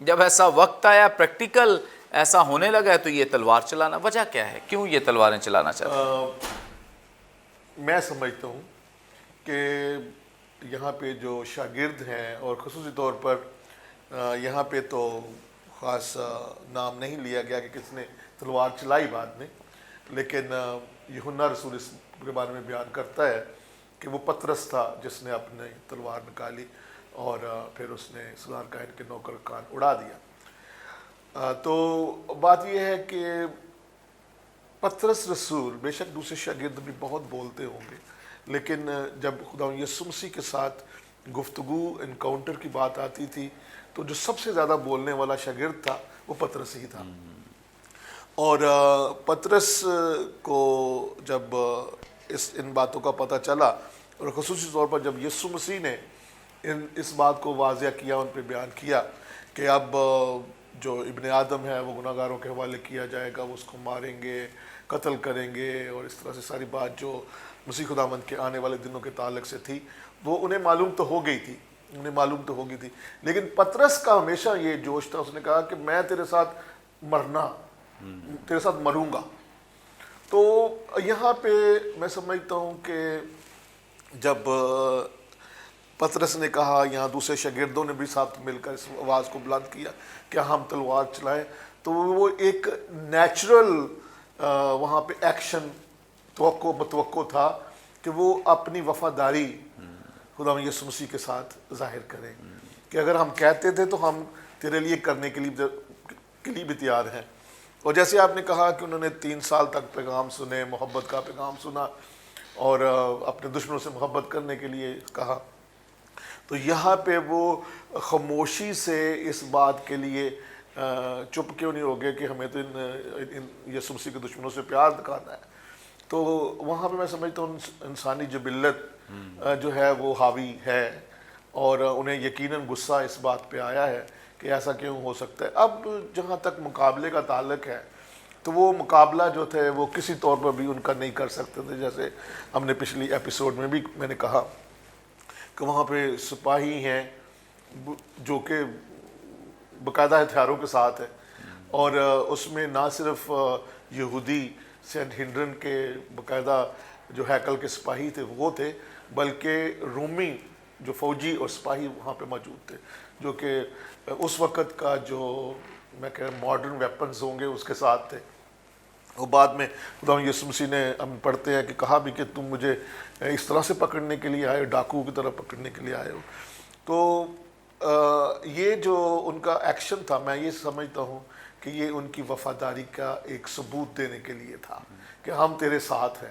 جب ایسا وقت آیا پریکٹیکل ایسا ہونے لگا ہے تو یہ تلوار چلانا وجہ کیا ہے؟ کیوں یہ تلواریں چلانا چاہتے ہیں؟ میں سمجھتا ہوں کہ یہاں پہ جو شاگرد ہیں اور خصوصی طور پر یہاں پہ تو خاص نام نہیں لیا گیا کہ کس نے تلوار چلائی بعد میں، لیکن یوحنا رسول اس کے بارے میں بیان کرتا ہے کہ وہ پطرس تھا جس نے اپنی تلوار نکالی اور پھر اس نے سردار کاہن کے نوکر کان اڑا دیا۔ تو بات یہ ہے کہ پطرس رسول بے شک دوسرے شاگرد بھی بہت بولتے ہوں گے، لیکن جب خدا یسوع مسیح کے ساتھ گفتگو انکاؤنٹر کی بات آتی تھی تو جو سب سے زیادہ بولنے والا شاگرد تھا وہ پطرس ہی تھا۔ اور پطرس کو جب ان باتوں کا پتہ چلا اور خصوصی طور پر جب یسوع مسیح نے اس بات کو واضح کیا، ان پہ بیان کیا کہ اب جو ابن آدم ہے وہ گناہ گاروں کے حوالے کیا جائے گا، وہ اس کو ماریں گے، قتل کریں گے، اور اس طرح سے ساری بات جو مسیح خداوند کے آنے والے دنوں کے تعلق سے تھی وہ انہیں معلوم تو ہو گئی تھی، لیکن پطرس کا ہمیشہ یہ جوش تھا، اس نے کہا کہ میں تیرے ساتھ مروں گا۔ تو یہاں پہ میں سمجھتا ہوں کہ جب پطرس نے کہا، یہاں دوسرے شاگردوں نے بھی ساتھ مل کر اس آواز کو بلند کیا کہ ہم تلوار چلائیں، تو وہ ایک نیچرل وہاں پہ ایکشن متوقع تھا کہ وہ اپنی وفاداری خدا یسوع مسیح کے ساتھ ظاہر کریں کہ اگر ہم کہتے تھے تو ہم تیرے لیے کرنے کے لیے بھی تیار ہیں۔ اور جیسے آپ نے کہا کہ انہوں نے 3 سال تک پیغام سنے، محبت کا پیغام سنا اور اپنے دشمنوں سے محبت کرنے کے لیے کہا، تو یہاں پہ وہ خاموشی سے اس بات کے لیے چپ کیوں نہیں ہو گئے کہ ہمیں تو یسوع مسیح کے دشمنوں سے پیار دکھانا ہے۔ تو وہاں پہ میں سمجھتا ہوں انسانی جبلت جو ہے وہ حاوی ہے، اور انہیں یقیناً غصہ اس بات پہ آیا ہے کہ ایسا کیوں ہو سکتا ہے۔ اب جہاں تک مقابلے کا تعلق ہے تو وہ مقابلہ جو تھے وہ کسی طور پر بھی ان کا نہیں کر سکتے تھے، جیسے ہم نے پچھلی ایپیسوڈ میں بھی میں نے کہا کہ وہاں پہ سپاہی ہیں جو کہ باقاعدہ ہتھیاروں کے ساتھ ہے، اور اس میں نہ صرف یہودی سینٹ ہنڈرن کے باقاعدہ جو ہیکل کے سپاہی تھے وہ تھے، بلکہ رومی جو فوجی اور سپاہی وہاں پہ موجود تھے، جو کہ اس وقت کا جو میں کہہ رہا ہوں ماڈرن ویپنز ہوں گے اس کے ساتھ تھے۔ وہ بعد میں خدا یسوع مسیح نے ہم پڑھتے ہیں کہ کہا بھی کہ تم مجھے اس طرح سے پکڑنے کے لیے آئے ہو، ڈاکو کی طرح پکڑنے کے لیے آئے ہو۔ تو یہ جو ان کا ایکشن تھا، میں یہ سمجھتا ہوں کہ یہ ان کی وفاداری کا ایک ثبوت دینے کے لیے تھا کہ ہم تیرے ساتھ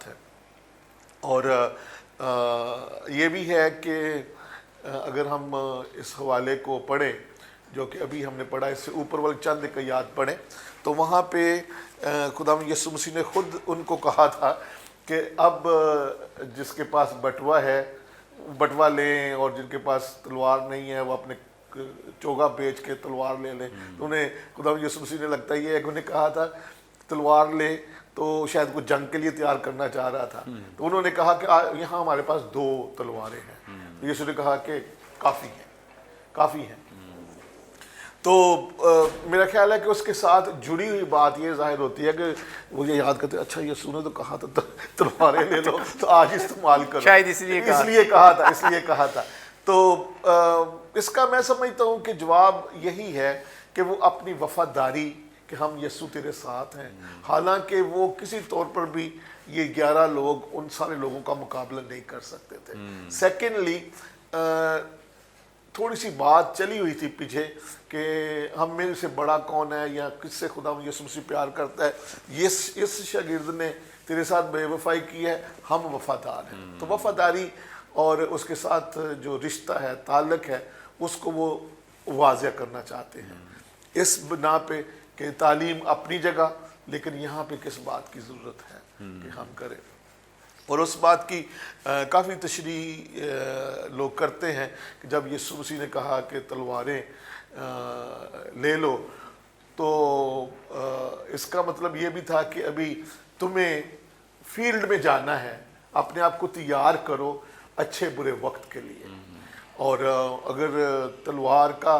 ہیں۔ اور یہ بھی ہے کہ اگر ہم اس حوالے کو پڑھیں جو کہ ابھی ہم نے پڑھا، اس سے اوپر والے چند ایک آیات پڑھیں تو وہاں پہ خدا یسوع مسیح نے خود ان کو کہا تھا کہ اب جس کے پاس بٹوا ہے بٹوا لیں، اور جن کے پاس تلوار نہیں ہے وہ اپنے چوگا بیچ کے تلوار لے لیں۔ تو انہیں خدا یسوع مسیح نے لگتا ہے انہوں نے کہا تھا تلوار لے، تو شاید وہ جنگ کے لیے تیار کرنا چاہ رہا تھا، تو انہوں نے کہا کہ یہاں ہمارے پاس 2 تلواریں ہیں۔ یسوع نے کہا کہ کافی ہیں۔ تو میرا خیال ہے کہ اس کے ساتھ جڑی ہوئی بات یہ ظاہر ہوتی ہے کہ وہ یہ یاد کرتے اچھا یسوع نے تو کہا تھا تلواریں لے لو تو آج استعمال کرو، شاید اس لیے کہا تھا۔ تو اس کا میں سمجھتا ہوں کہ جواب یہی ہے کہ وہ اپنی وفاداری کہ ہم یسوع تیرے ساتھ ہیں، حالانکہ وہ کسی طور پر بھی یہ 11 لوگ ان سارے لوگوں کا مقابلہ نہیں کر سکتے تھے۔ سیکنڈلی تھوڑی سی بات چلی ہوئی تھی پیچھے کہ ہم میں سے بڑا کون ہے یا کس سے خدا یسوع مسیح پیار کرتا ہے، اس شاگرد نے تیرے ساتھ بے وفائی کی ہے، ہم وفادار ہیں۔ تو وفاداری اور اس کے ساتھ جو رشتہ ہے، تعلق ہے، اس کو وہ واضح کرنا چاہتے ہیں اس بنا پہ کہ تعلیم اپنی جگہ، لیکن یہاں پہ کس بات کی ضرورت ہے کہ ہم کریں۔ اور اس بات کی کافی تشریح لوگ کرتے ہیں کہ جب یسوع مسیح نے کہا کہ تلواریں لے لو، تو اس کا مطلب یہ بھی تھا کہ ابھی تمہیں فیلڈ میں جانا ہے، اپنے آپ کو تیار کرو اچھے برے وقت کے لیے۔ اور اگر تلوار کا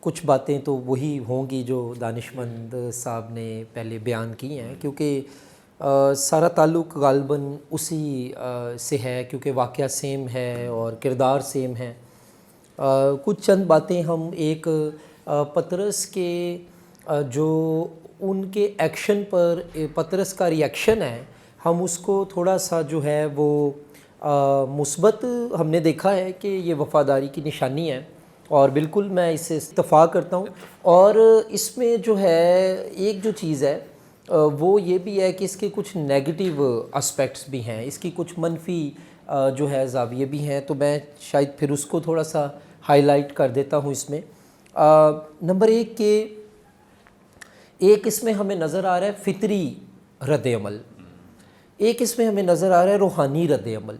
کچھ باتیں تو وہی ہوں گی جو دانشمند صاحب نے پہلے بیان کی ہیں، کیونکہ سارا تعلق غالباً اسی سے ہے، کیونکہ واقعہ سیم ہے اور کردار سیم ہے۔ کچھ چند باتیں ہم ایک پطرس کے جو ان کے ایکشن پر پطرس کا ری ایکشن ہے، ہم اس کو تھوڑا سا جو ہے وہ مثبت ہم نے دیکھا ہے کہ یہ وفاداری کی نشانی ہے، اور بالکل میں اس سے اتفاق کرتا ہوں۔ اور اس میں جو ہے ایک جو چیز ہے وہ یہ بھی ہے کہ اس کے کچھ نیگیٹو اسپیکٹس بھی ہیں، اس کی کچھ منفی جو ہے زاویے بھی ہیں، تو میں شاید پھر اس کو تھوڑا سا ہائی لائٹ کر دیتا ہوں اس میں۔ نمبر ایک کہ ایک اس میں ہمیں نظر آ رہا ہے فطری رد عمل، ایک اس میں ہمیں نظر آ رہا ہے روحانی رد عمل۔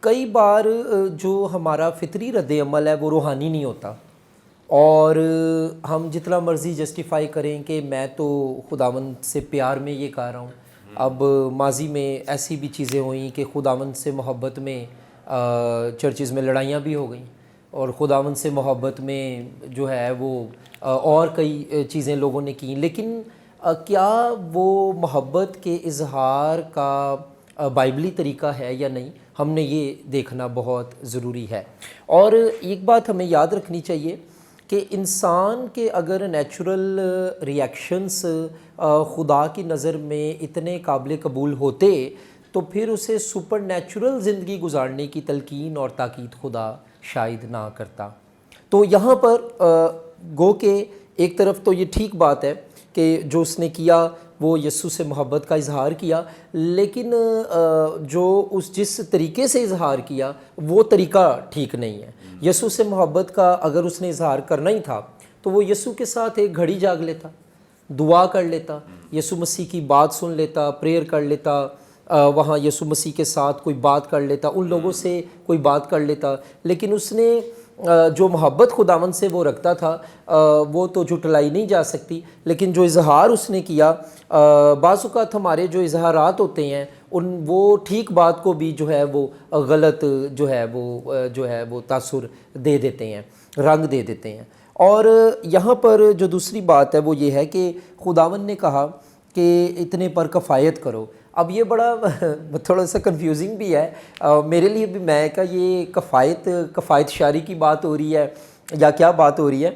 کئی بار جو ہمارا فطری رد عمل ہے وہ روحانی نہیں ہوتا، اور ہم جتنا مرضی جسٹیفائی کریں کہ میں تو خداوند سے پیار میں یہ کہہ رہا ہوں۔ اب ماضی میں ایسی بھی چیزیں ہوئیں کہ خداوند سے محبت میں چرچز میں لڑائیاں بھی ہو گئیں، اور خداوند سے محبت میں جو ہے وہ اور کئی چیزیں لوگوں نے کیں، لیکن کیا وہ محبت کے اظہار کا بائبلی طریقہ ہے یا نہیں، ہم نے یہ دیکھنا بہت ضروری ہے۔ اور ایک بات ہمیں یاد رکھنی چاہیے کہ انسان کے اگر نیچرل ری ایکشنس خدا کی نظر میں اتنے قابل قبول ہوتے تو پھر اسے سپر نیچرل زندگی گزارنے کی تلقین اور تاکید خدا شاید نہ کرتا۔ تو یہاں پر گو کہ ایک طرف تو یہ ٹھیک بات ہے کہ جو اس نے کیا وہ یسوع سے محبت کا اظہار کیا، لیکن جو جس طریقے سے اظہار کیا وہ طریقہ ٹھیک نہیں ہے۔ یسوع سے محبت کا اگر اس نے اظہار کرنا ہی تھا تو وہ یسوع کے ساتھ ایک گھڑی جاگ لیتا، دعا کر لیتا، یسوع مسیح کی بات سن لیتا، پریئر کر لیتا، وہاں یسوع مسیح کے ساتھ کوئی بات کر لیتا، ان لوگوں سے کوئی بات کر لیتا۔ لیکن اس نے جو محبت خداوند سے وہ رکھتا تھا وہ تو جھٹلائی نہیں جا سکتی، لیکن جو اظہار اس نے کیا، بعض اوقات ہمارے جو اظہارات ہوتے ہیں وہ ٹھیک بات کو بھی جو ہے وہ غلط جو ہے وہ تاثر دے دیتے ہیں، رنگ دے دیتے ہیں۔ اور یہاں پر جو دوسری بات ہے وہ یہ ہے کہ خداوند نے کہا کہ اتنے پر کفایت کرو۔ اب یہ بڑا تھوڑا سا کنفیوزنگ بھی ہے میرے لیے بھی، میں کہ یہ کفایت شاری کی بات ہو رہی ہے یا کیا بات ہو رہی ہے،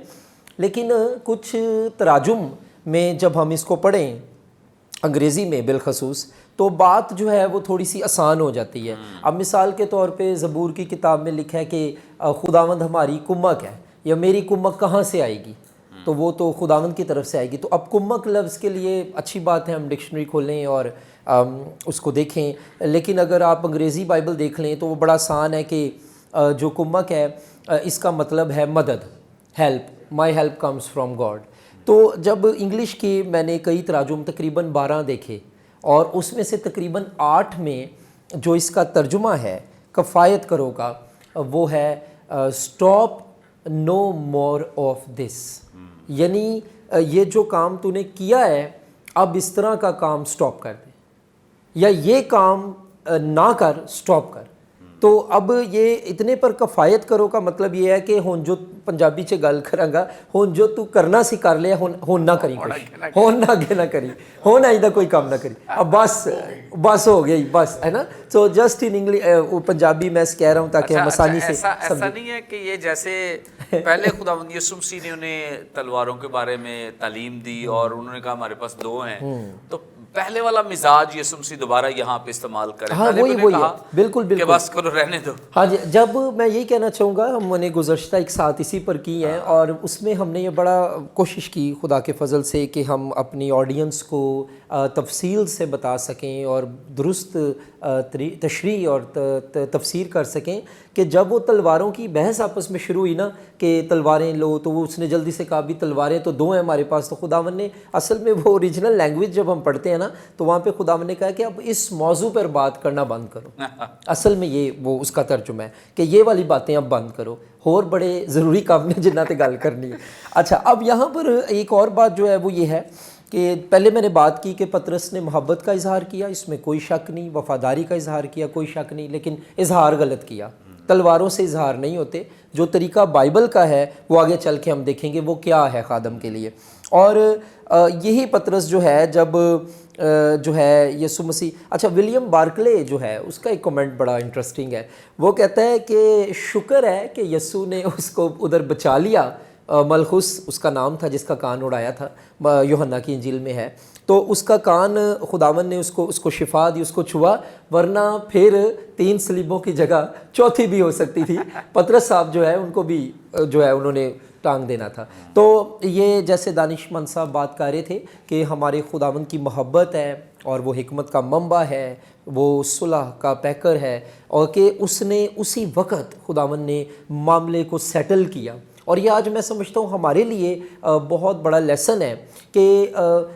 لیکن کچھ تراجم میں جب ہم اس کو پڑھیں انگریزی میں بالخصوص تو بات جو ہے وہ تھوڑی سی آسان ہو جاتی ہے۔ اب مثال کے طور پہ زبور کی کتاب میں لکھا ہے کہ خداوند ہماری کمک ہے، یا میری کمک کہاں سے آئے گی، تو وہ تو خداوند کی طرف سے آئے گی۔ تو اب کمک لفظ کے لیے اچھی بات ہے ہم ڈکشنری کھولیں اور اس کو دیکھیں، لیکن اگر آپ انگریزی بائبل دیکھ لیں تو وہ بڑا آسان ہے کہ جو کمک ہے اس کا مطلب ہے مدد، help, my help comes from God. تو جب انگلش کی میں نے کئی تراجم تقریباً 12 دیکھے، اور اس میں سے تقریباً 8 میں جو اس کا ترجمہ ہے کفایت کرو کا وہ ہے stop know more of this, یعنی یہ جو کام تو نے کیا ہے اب اس طرح کا کام سٹاپ کر دے، یا یہ کام نہ کر، سٹاپ کر۔ تو اب یہ اتنے پر کفایت کرو کا مطلب یہ ہے کہ ہن جو پنجابی چ گل کراں گا، ہن جو تو کرنا سی کر لیا، ہن نہ کری کچھ، ہن نہ اگے نہ کری، ہن آئندہ کوئی کام نہ کری، اب بس ہو گئی، بس ہے نا۔ So just in English Punjabi میں کہہ رہا ہوں تاکہ ہم آسانی سے ایسا نہیں ہے کہ یہ جیسے پہلے خداوند یسوع مسیح نے انہیں تلواروں کے بارے میں تعلیم دی اور انہوں نے کہا ہمارے پاس 2 ہیں، تو پہلے والا مزاج یسوع مسیح دوبارہ یہاں پہ استعمال کرے، وہی ہے، بالکل کہ بس کرو رہنے دو۔ ہاں جی، جب میں یہی کہنا چاہوں گا، ہم نے گزشتہ ایک ساتھ اسی پر کی ہیں، اور اس میں ہم نے یہ بڑا کوشش کی خدا کے فضل سے کہ ہم اپنی آڈینس کو تفصیل سے بتا سکیں اور درست تشریح اور تفسیر کر سکیں کہ جب وہ تلواروں کی بحث آپس میں شروع ہوئی نا کہ تلواریں لو، تو وہ اس نے جلدی سے کہا بھی تلواریں تو 2 ہیں ہمارے پاس، تو خداوند نے اصل میں وہ اوریجنل لینگویج جب ہم پڑھتے ہیں نا تو وہاں پہ خداوند نے کہا کہ اب اس موضوع پر بات کرنا بند کرو، اصل میں یہ وہ اس کا ترجمہ ہے کہ یہ والی باتیں اب بند کرو، اور بڑے ضروری کام نے جنہاں تے گل کرنی ہے۔ اچھا، اب یہاں پر ایک اور بات جو ہے وہ یہ ہے کہ پہلے میں نے بات کی کہ پطرس نے محبت کا اظہار کیا، اس میں کوئی شک نہیں، وفاداری کا اظہار کیا، کوئی شک نہیں، لیکن اظہار غلط کیا، تلواروں سے اظہار نہیں ہوتے. جو طریقہ بائبل کا ہے وہ آگے چل کے ہم دیکھیں گے وہ کیا ہے خادم کے لیے. اور یہی پطرس جو ہے جب جو ہے یسوع مسیح، اچھا ولیم بارکلے جو ہے اس کا ایک کمنٹ بڑا انٹرسٹنگ ہے. وہ کہتا ہے کہ شکر ہے کہ یسوع نے اس کو ادھر بچا لیا. ملخص اس کا نام تھا جس کا کان اڑایا تھا، یوحنا کی انجیل میں ہے. تو اس کا کان خداوند نے اس کو شفا دی، اس کو چھوا، ورنہ پھر 3 صلیبوں کی جگہ 4تھی بھی ہو سکتی تھی. پطرس صاحب جو ہے ان کو بھی جو ہے انہوں نے ٹانگ دینا تھا. تو یہ جیسے دانش مند صاحب بات کر رہے تھے کہ ہمارے خداوند کی محبت ہے اور وہ حکمت کا منبع ہے، وہ صلح کا پیکر ہے، اور کہ اس نے اسی وقت خداوند نے معاملے کو سیٹل کیا. اور یہ آج میں سمجھتا ہوں ہمارے لیے بہت بڑا لیسن ہے کہ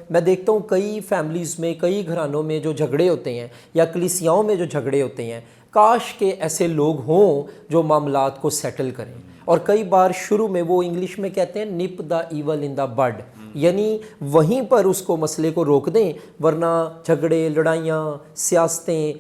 میں دیکھتا ہوں کئی فیملیز میں، کئی گھرانوں میں جو جھگڑے ہوتے ہیں یا کلیسیاؤں میں جو جھگڑے ہوتے ہیں، کاش کہ ایسے لوگ ہوں جو معاملات کو سیٹل کریں. اور کئی بار شروع میں وہ انگلش میں کہتے ہیں نپ دا ایول ان دا بڈ، یعنی وہیں پر اس کو مسئلے کو روک دیں، ورنہ جھگڑے، لڑائیاں، سیاستیں،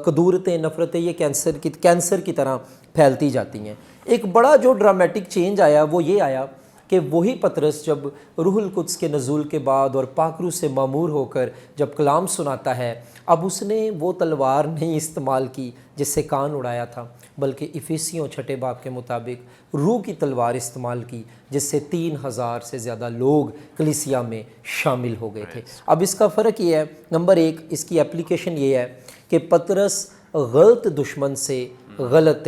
کدورتیں، نفرتیں یہ کینسر کی طرح پھیلتی جاتی ہیں. ایک بڑا جو ڈرامیٹک چینج آیا وہ یہ آیا کہ وہی پطرس جب روح القدس کے نزول کے بعد اور پاک روح سے معمور ہو کر جب کلام سناتا ہے، اب اس نے وہ تلوار نہیں استعمال کی جس سے کان اڑایا تھا، بلکہ افیسیوں 6 باب کے مطابق روح کی تلوار استعمال کی، جس سے 3000 سے زیادہ لوگ کلیسیا میں شامل ہو گئے تھے. اب اس کا فرق یہ ہے، نمبر 1 اس کی اپلیکیشن یہ ہے کہ پطرس غلط دشمن سے غلط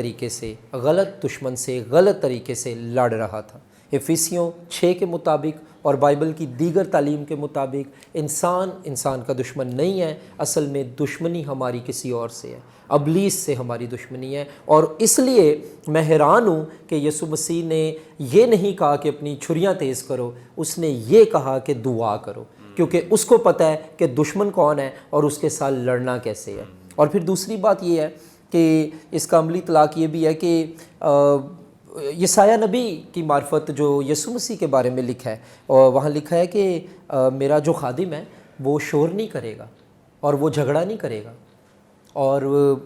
دشمن سے غلط طریقے سے لڑ رہا تھا. افیسیوں 6 کے مطابق اور بائبل کی دیگر تعلیم کے مطابق انسان کا دشمن نہیں ہے، اصل میں دشمنی ہماری کسی اور سے ہے، ابلیس سے ہماری دشمنی ہے. اور اس لیے میں حیران ہوں کہ یسوع مسیح نے یہ نہیں کہا کہ اپنی چھریاں تیز کرو، اس نے یہ کہا کہ دعا کرو، کیونکہ اس کو پتہ ہے کہ دشمن کون ہے اور اس کے ساتھ لڑنا کیسے ہے. اور پھر دوسری بات یہ ہے کہ اس کا عملی اطلاق یہ بھی ہے کہ یسایہ نبی کی معرفت جو یسوع مسیح کے بارے میں لکھا ہے، اور وہاں لکھا ہے کہ میرا جو خادم ہے وہ شور نہیں کرے گا اور وہ جھگڑا نہیں کرے گا. اور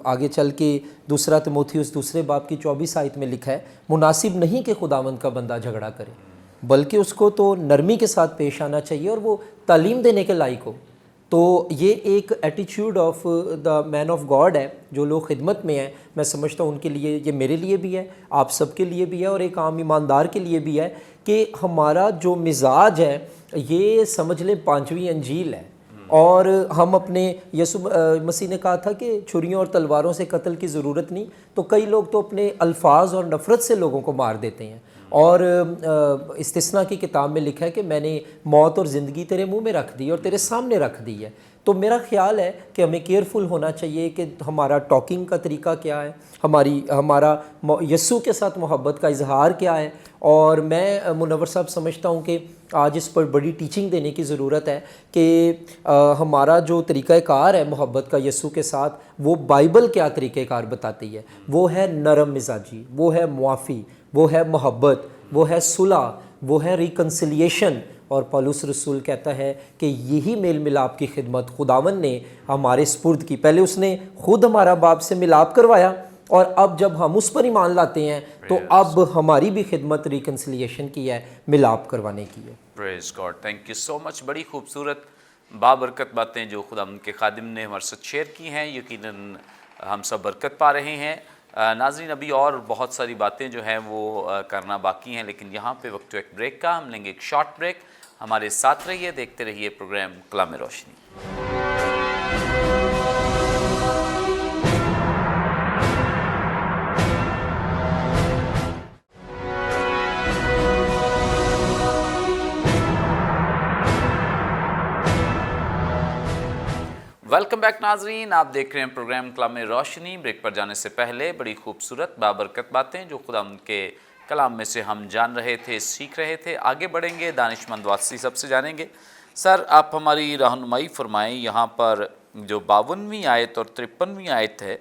آگے چل کے 2 تیموتھیوس 2 باب کی 24 آیت میں لکھا ہے مناسب نہیں کہ خداوند کا بندہ جھگڑا کرے، بلکہ اس کو تو نرمی کے ساتھ پیش آنا چاہیے اور وہ تعلیم دینے کے لائق ہو. تو یہ ایک ایٹیچیوڈ of the man of God ہے. جو لوگ خدمت میں ہیں، میں سمجھتا ہوں ان کے لیے، یہ میرے لیے بھی ہے، آپ سب کے لیے بھی ہے، اور ایک عام ایماندار کے لیے بھی ہے کہ ہمارا جو مزاج ہے یہ سمجھ لیں 5ویں انجیل ہے. اور ہم اپنے یسوع مسیح نے کہا تھا کہ چھریوں اور تلواروں سے قتل کی ضرورت نہیں، تو کئی لوگ تو اپنے الفاظ اور نفرت سے لوگوں کو مار دیتے ہیں. اور استثنا کی کتاب میں لکھا ہے کہ میں نے موت اور زندگی تیرے منہ میں رکھ دی اور تیرے سامنے رکھ دی ہے. تو میرا خیال ہے کہ ہمیں کیئرفل ہونا چاہیے کہ ہمارا ٹاکنگ کا طریقہ کیا ہے، ہمارا یسوع کے ساتھ محبت کا اظہار کیا ہے. اور میں منور صاحب سمجھتا ہوں کہ آج اس پر بڑی ٹیچنگ دینے کی ضرورت ہے کہ ہمارا جو طریقہ کار ہے محبت کا یسوع کے ساتھ، وہ بائبل کیا طریقہ کار بتاتی ہے. وہ ہے نرم مزاجی، وہ ہے معافی، وہ ہے محبت، وہ ہے صلح، وہ ہے ریکنسیلیشن. اور پولس رسول کہتا ہے کہ یہی میل ملاپ کی خدمت خداوند نے ہمارے سپرد کی. پہلے اس نے خود ہمارا باپ سے ملاپ کروایا، اور اب جب ہم اس پر ایمان لاتے ہیں تو اب ہماری بھی خدمت ریکنسیلیشن کی ہے، ملاپ کروانے کی ہے. پریز گاڈ، تھینک یو سو مچ. بڑی خوبصورت بابرکت باتیں جو خداوند کے خادم نے ہمارے ساتھ شیئر کی ہیں، یقیناً ہم سب برکت پا رہے ہیں. ناظرین ابھی اور بہت ساری باتیں جو ہیں وہ کرنا باقی ہیں، لیکن یہاں پہ وقت ایک بریک کا، ہم لیں گے ایک شارٹ بریک. ہمارے ساتھ رہیے، دیکھتے رہیے پروگرام کلام روشنی. ویلکم بیک ناظرین، آپ دیکھ رہے ہیں پروگرام کلام روشنی. بریک پر جانے سے پہلے بڑی خوبصورت بابرکت باتیں جو خداوند کے کلام میں سے ہم جان رہے تھے، سیکھ رہے تھے. آگے بڑھیں گے، دانش مند واسی سب سے جانیں گے. سر آپ ہماری رہنمائی فرمائیں. یہاں پر جو 52ویں آیت اور 53ویں آیت ہے،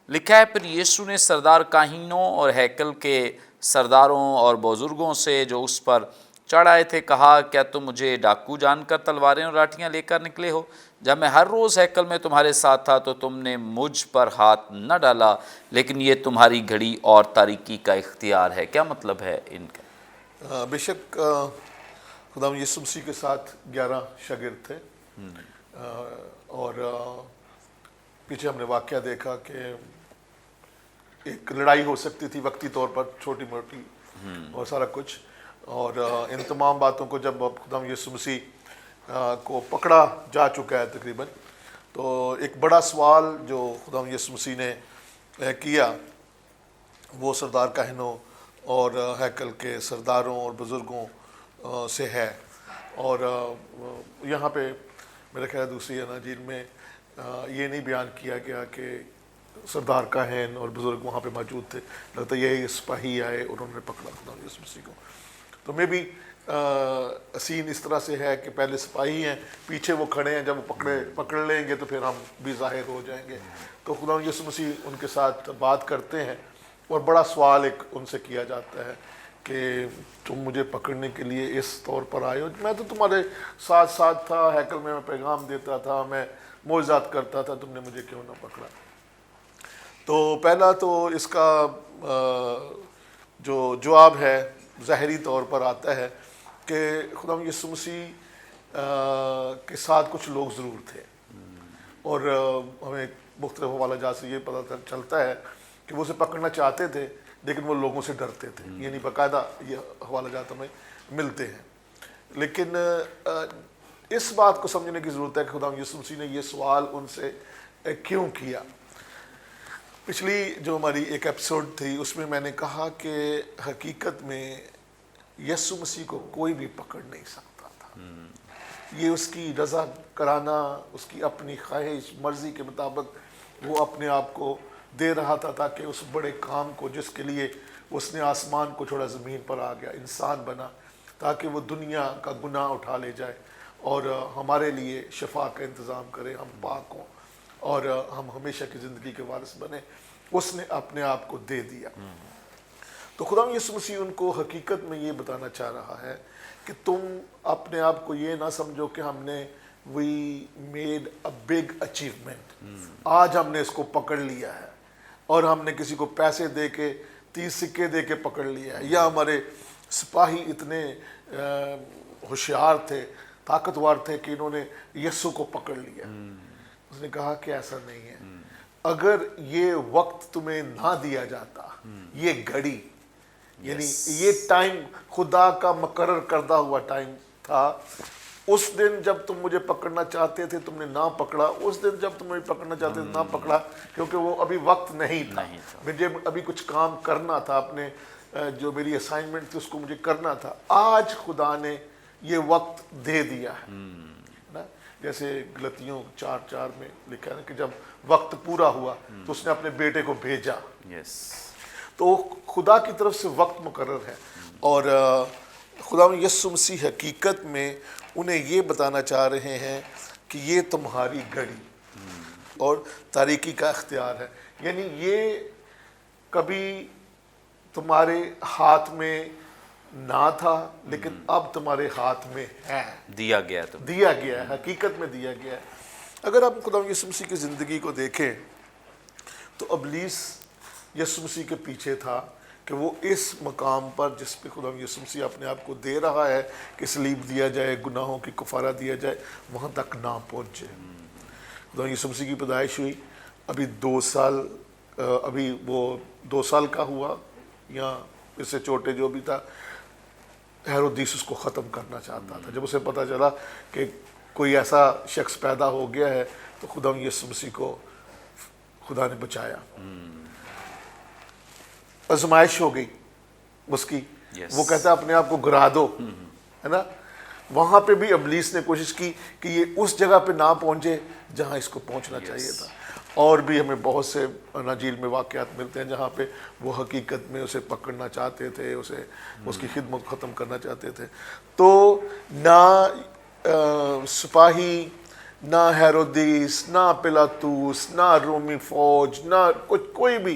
لکھا ہے پھر یسوع نے سردار کاہنوں اور ہیکل کے سرداروں اور بزرگوں سے جو اس پر چڑھ آئے تھے، کہا کیا تم مجھے ڈاکو جان کر تلواریں اور لاٹھیاں لے کر نکلے ہو؟ جب میں ہر روز ہیکل میں تمہارے ساتھ تھا تو تم نے مجھ پر ہاتھ نہ ڈالا، لیکن یہ تمہاری گھڑی اور تاریکی کا اختیار ہے۔ کیا مطلب ہے ان کا؟ بے شک خدا یسوع مسیح کے ساتھ 11 شاگرد تھے، اور پیچھے ہم نے واقعہ دیکھا کہ ایک لڑائی ہو سکتی تھی وقتی طور پر، چھوٹی موٹی اور سارا کچھ، اور ان تمام باتوں کو جب خدا یسوع مسیح کو پکڑا جا چکا ہے تقریباً، تو ایک بڑا سوال جو خدا یسوع مسیح نے کیا وہ سردار کاہنوں اور ہیکل کے سرداروں اور بزرگوں سے ہے، اور یہاں پہ میرا خیال ہے دوسری اناجیل میں یہ نہیں بیان کیا گیا کہ سردار کاہن اور بزرگ وہاں پہ موجود تھے، لگتا ہے یہی سپاہی آئے اور انہوں نے پکڑا خدا یسوع مسیح کو۔ تو میں بھی سین اس طرح سے ہے کہ پہلے سپاہی ہیں، پیچھے وہ کھڑے ہیں، جب وہ پکڑ لیں گے تو پھر ہم بھی ظاہر ہو جائیں گے۔ تو خدا یسوع مسیح ان کے ساتھ بات کرتے ہیں اور بڑا سوال ایک ان سے کیا جاتا ہے کہ تم مجھے پکڑنے کے لیے اس طور پر آئے ہو، میں تو تمہارے ساتھ ساتھ تھا، ہیکل میں پیغام دیتا تھا، میں معجزات کرتا تھا، تم نے مجھے کیوں نہ پکڑا؟ تو پہلا تو اس کا جو جواب ہے ظاہری طور پر آتا ہے کہ خدا یسوع مسیح کے ساتھ کچھ لوگ ضرور تھے، اور ہمیں مختلف حوالہ جات سے یہ پتہ چلتا ہے کہ وہ اسے پکڑنا چاہتے تھے لیکن وہ لوگوں سے ڈرتے تھے، یعنی باقاعدہ یہ حوالہ جات ہمیں ملتے ہیں۔ لیکن اس بات کو سمجھنے کی ضرورت ہے کہ خدا یسوع مسیح نے یہ سوال ان سے کیوں کیا۔ پچھلی جو ہماری ایک ایپیسوڈ تھی اس میں نے کہا کہ حقیقت میں یسوع مسیح کو کوئی بھی پکڑ نہیں سکتا تھا، یہ اس کی رضا کرانا، اس کی اپنی خواہش مرضی کے مطابق وہ اپنے آپ کو دے رہا تھا تاکہ اس بڑے کام کو جس کے لیے اس نے آسمان کو چھوڑا زمین پر آ گیا، انسان بنا تاکہ وہ دنیا کا گناہ اٹھا لے جائے اور ہمارے لیے شفا کا انتظام کرے، ہم پاک ہوں اور ہم ہمیشہ کی زندگی کے وارث بنے، اس نے اپنے آپ کو دے دیا۔ تو خدا یسوع مسیح ان کو حقیقت میں یہ بتانا چاہ رہا ہے کہ تم اپنے آپ کو یہ نہ سمجھو کہ ہم نے we made a big achievement, آج ہم نے اس کو پکڑ لیا ہے اور ہم نے کسی کو پیسے دے کے 30 سکے دے کے پکڑ لیا ہے، یا ہمارے سپاہی اتنے ہوشیار تھے، طاقتور تھے کہ انہوں نے یسوع کو پکڑ لیا۔ اس نے کہا کہ ایسا نہیں ہے، اگر یہ وقت تمہیں نہ دیا جاتا، یہ گھڑی یعنی یہ ٹائم خدا کا مقرر کردہ ہوا ٹائم تھا، اس دن جب تم مجھے پکڑنا چاہتے تھے تم نے نہ پکڑا، اس دن جب تم مجھے پکڑنا چاہتے تھے نہ پکڑا، کیونکہ وہ ابھی وقت نہیں تھا، مجھے ابھی کچھ کام کرنا تھا، اپنے جو میری اسائنمنٹ تھی اس کو مجھے کرنا تھا۔ آج خدا نے یہ وقت دے دیا ہے، جیسے غلطیوں 4:4 میں لکھا ہے کہ جب وقت پورا ہوا تو اس نے اپنے بیٹے کو بھیجا۔ تو خدا کی طرف سے وقت مقرر ہے، اور خدا یسوع مسیح حقیقت میں انہیں یہ بتانا چاہ رہے ہیں کہ یہ تمہاری گھڑی اور تاریکی کا اختیار ہے، یعنی یہ کبھی تمہارے ہاتھ میں نہ تھا لیکن اب تمہارے ہاتھ میں ہے، دیا گیا ہے، حقیقت میں دیا گیا ہے۔ اگر آپ خدا یسوع مسیح کی زندگی کو دیکھیں تو ابلیس یسوع مسیح کے پیچھے تھا کہ وہ اس مقام پر جس پہ خدا یسوع مسیح اپنے آپ کو دے رہا ہے کہ صلیب دیا جائے، گناہوں کی کفارہ دیا جائے، وہاں تک نہ پہنچے۔ خدا یسوع مسیح کی پیدائش ہوئی، ابھی 2 سال، ابھی وہ 2 سال کا ہوا یا اس سے چھوٹے جو بھی تھا، ہیرودیس اس کو ختم کرنا چاہتا تھا۔ جب اسے پتہ چلا کہ کوئی ایسا شخص پیدا ہو گیا ہے تو خدا یسوع مسیح کو خدا نے بچایا۔ آزمائش ہو گئی اس کی، وہ کہتا ہے اپنے آپ کو گرا دو، ہے نا۔ وہاں پہ بھی ابلیس نے کوشش کی کہ یہ اس جگہ پہ نہ پہنچے جہاں اس کو پہنچنا چاہیے تھا، اور بھی ہمیں بہت سے اناجیل میں واقعات ملتے ہیں جہاں پہ وہ حقیقت میں اسے پکڑنا چاہتے تھے، اسے اس کی خدمت ختم کرنا چاہتے تھے۔ تو نہ سپاہی، نہ ہیرودیس، نہ پلاطوس، نہ رومی فوج، نہ کوئی بھی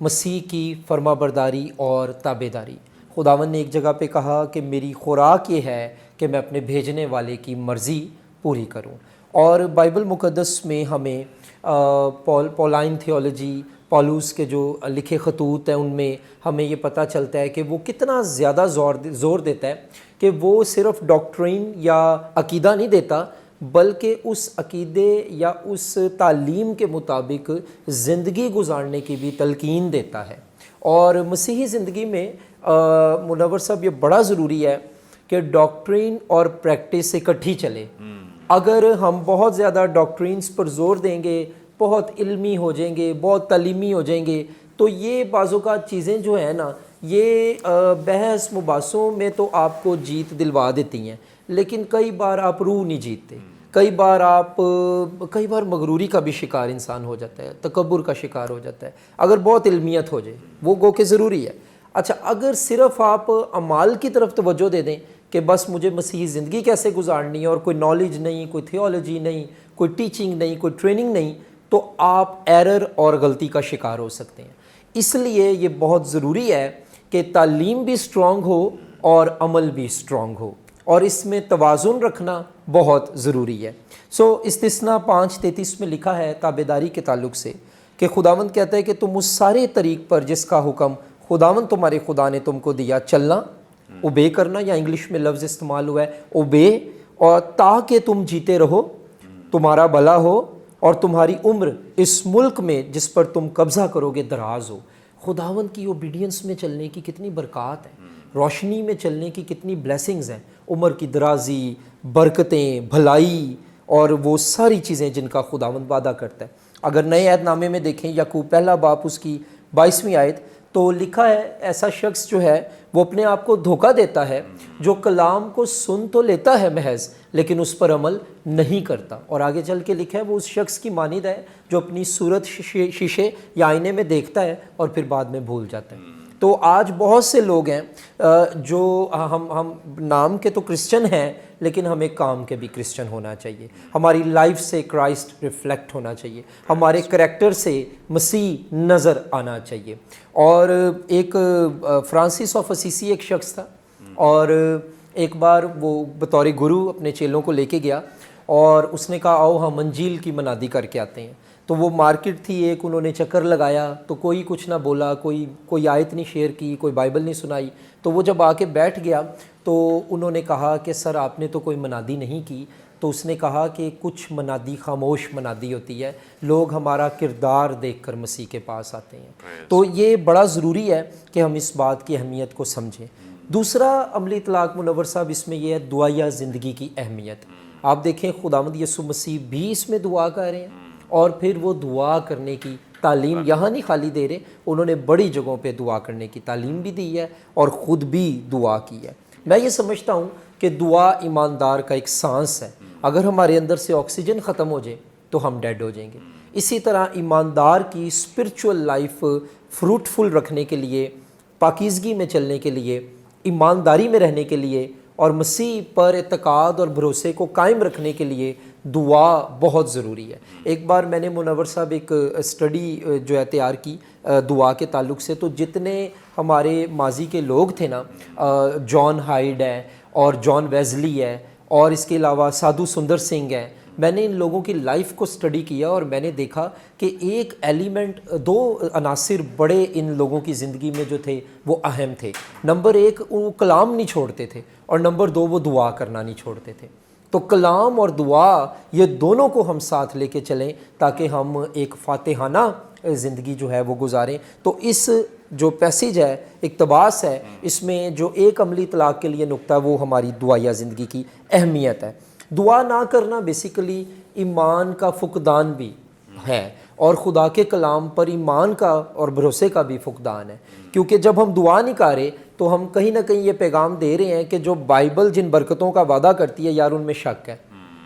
مسیح کی فرما برداری اور تابعداری۔ خداوند نے ایک جگہ پہ کہا کہ میری خوراک یہ ہے کہ میں اپنے بھیجنے والے کی مرضی پوری کروں، اور بائبل مقدس میں ہمیں پولائن تھیولوجی، پالوس کے جو لکھے خطوط ہیں ان میں ہمیں یہ پتہ چلتا ہے کہ وہ کتنا زیادہ زور دیتا ہے کہ وہ صرف ڈاکٹرین یا عقیدہ نہیں دیتا، بلکہ اس عقیدے یا اس تعلیم کے مطابق زندگی گزارنے کی بھی تلقین دیتا ہے۔ اور مسیحی زندگی میں منور صاحب یہ بڑا ضروری ہے کہ ڈاکٹرین اور پریکٹس اکٹھی چلے۔ اگر ہم بہت زیادہ ڈاکٹرینز پر زور دیں گے، بہت علمی ہو جائیں گے، بہت تعلیمی ہو جائیں گے، تو یہ بعض اوقات چیزیں جو ہیں نا، یہ بحث مباحثوں میں تو آپ کو جیت دلوا دیتی ہیں، لیکن کئی بار آپ روح نہیں جیتتے، کئی بار مغروری کا بھی شکار انسان ہو جاتا ہے، تکبر کا شکار ہو جاتا ہے اگر بہت علمیت ہو جائے، وہ گو کہ ضروری ہے۔ اچھا، اگر صرف آپ اعمال کی طرف توجہ دے دیں کہ بس مجھے مسیحی زندگی کیسے گزارنی ہے اور کوئی نالج نہیں، کوئی تھیولوجی نہیں، کوئی ٹیچنگ نہیں، کوئی ٹریننگ نہیں، تو آپ ایرر اور غلطی کا شکار ہو سکتے ہیں۔ اس لیے یہ بہت ضروری ہے کہ تعلیم بھی سٹرونگ ہو اور عمل بھی سٹرونگ ہو، اور اس میں توازن رکھنا بہت ضروری ہے۔ استثنا 5:33 میں لکھا ہے تابعداری کے تعلق سے کہ خداوند کہتا ہے کہ تم اس سارے طریق پر جس کا حکم خداوند تمہارے خدا نے تم کو دیا چلنا، اوبے کرنا، یا انگلش میں لفظ استعمال ہوا ہے اوبے، اور تاکہ تم جیتے رہو، تمہارا بھلا ہو اور تمہاری عمر اس ملک میں جس پر تم قبضہ کرو گے دراز ہو۔ خداوند کی اوبیڈینس میں چلنے کی کتنی برکات ہیں، روشنی میں چلنے کی کتنی بلیسنگز ہیں، عمر کی درازی، برکتیں، بھلائی اور وہ ساری چیزیں جن کا خداوند وعدہ کرتا ہے۔ اگر نئے عہد نامے میں دیکھیں یعقوب پہلا باب اس کی 22ویں آیت، تو لکھا ہے ایسا شخص جو ہے وہ اپنے آپ کو دھوکہ دیتا ہے جو کلام کو سن تو لیتا ہے محض لیکن اس پر عمل نہیں کرتا، اور آگے چل کے لکھا ہے وہ اس شخص کی مانند ہے جو اپنی صورت شیشے یا آئینے میں دیکھتا ہے اور پھر بعد میں بھول جاتا ہے۔ تو آج بہت سے لوگ ہیں جو ہم نام کے تو کرسچن ہیں لیکن ہمیں کام کے بھی کرسچن ہونا چاہیے، ہماری لائف سے کرائسٹ ریفلیکٹ ہونا چاہیے، ہمارے کریکٹر سے مسیح نظر آنا چاہیے۔ اور ایک فرانسس آف اسیسی ایک شخص تھا، اور ایک بار وہ بطور گرو اپنے چیلوں کو لے کے گیا اور اس نے کہا آؤ ہم انجیل کی منادی کر کے آتے ہیں۔ تو وہ مارکیٹ تھی ایک، انہوں نے چکر لگایا تو کوئی کچھ نہ بولا، کوئی آیت نہیں شیئر کی، کوئی بائبل نہیں سنائی۔ تو وہ جب آ کے بیٹھ گیا تو انہوں نے کہا کہ سر آپ نے تو کوئی منادی نہیں کی۔ تو اس نے کہا کہ کچھ منادی خاموش منادی ہوتی ہے، لوگ ہمارا کردار دیکھ کر مسیح کے پاس آتے ہیں۔ تو یہ بڑا ضروری ہے کہ ہم اس بات کی اہمیت کو سمجھیں۔ دوسرا عملی اطلاق منور صاحب اس میں یہ ہے دعائیہ زندگی کی اہمیت۔ آپ دیکھیں خداوند یسوع مسیح بھی اس میں دعا کر رہے ہیں، اور پھر وہ دعا کرنے کی تعلیم یہاں نہیں خالی دے رہے، انہوں نے بڑی جگہوں پہ دعا کرنے کی تعلیم بھی دی ہے اور خود بھی دعا کی ہے۔ میں یہ سمجھتا ہوں کہ دعا ایماندار کا ایک سانس ہے، اگر ہمارے اندر سے آکسیجن ختم ہو جائے تو ہم ڈیڈ ہو جائیں گے۔ اسی طرح ایماندار کی اسپرچول لائف فروٹفل رکھنے کے لیے، پاکیزگی میں چلنے کے لیے، ایمانداری میں رہنے کے لیے اور مسیح پر اعتقاد اور بھروسے کو قائم رکھنے کے لیے دعا بہت ضروری ہے۔ ایک بار میں نے منور صاحب ایک اسٹڈی جو ہے تیار کی دعا کے تعلق سے، تو جتنے ہمارے ماضی کے لوگ تھے نا، جان ہائیڈ ہے اور جان ویزلی ہے اور اس کے علاوہ سادھو سندر سنگھ ہے، میں نے ان لوگوں کی لائف کو اسٹڈی کیا اور میں نے دیکھا کہ ایک ایلیمنٹ، دو عناصر بڑے ان لوگوں کی زندگی میں جو تھے وہ اہم تھے۔ نمبر ایک، وہ کلام نہیں چھوڑتے تھے، اور نمبر دو، وہ دعا کرنا نہیں چھوڑتے تھے۔ تو کلام اور دعا یہ دونوں کو ہم ساتھ لے کے چلیں تاکہ ہم ایک فاتحانہ زندگی جو ہے وہ گزاریں۔ تو اس جو پیسیج ہے، اقتباس ہے، اس میں جو ایک عملی اطلاق کے لیے نکتہ وہ ہماری دعائیہ زندگی کی اہمیت ہے۔ دعا نہ کرنا بیسیکلی ایمان کا فقدان بھی ہے، اور خدا کے کلام پر ایمان کا اور بھروسے کا بھی فقدان ہے، کیونکہ جب ہم دعا نہیں کر رہے تو ہم کہیں نہ کہیں یہ پیغام دے رہے ہیں کہ جو بائبل جن برکتوں کا وعدہ کرتی ہے یار ان میں شک ہے۔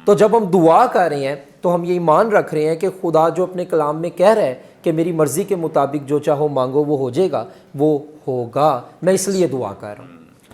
تو جب ہم دعا کر رہے ہیں تو ہم یہ ایمان رکھ رہے ہیں کہ خدا جو اپنے کلام میں کہہ رہا ہے کہ میری مرضی کے مطابق جو چاہو مانگو وہ ہو جائے گا، وہ ہوگا، میں اس لیے دعا کر رہا ہوں۔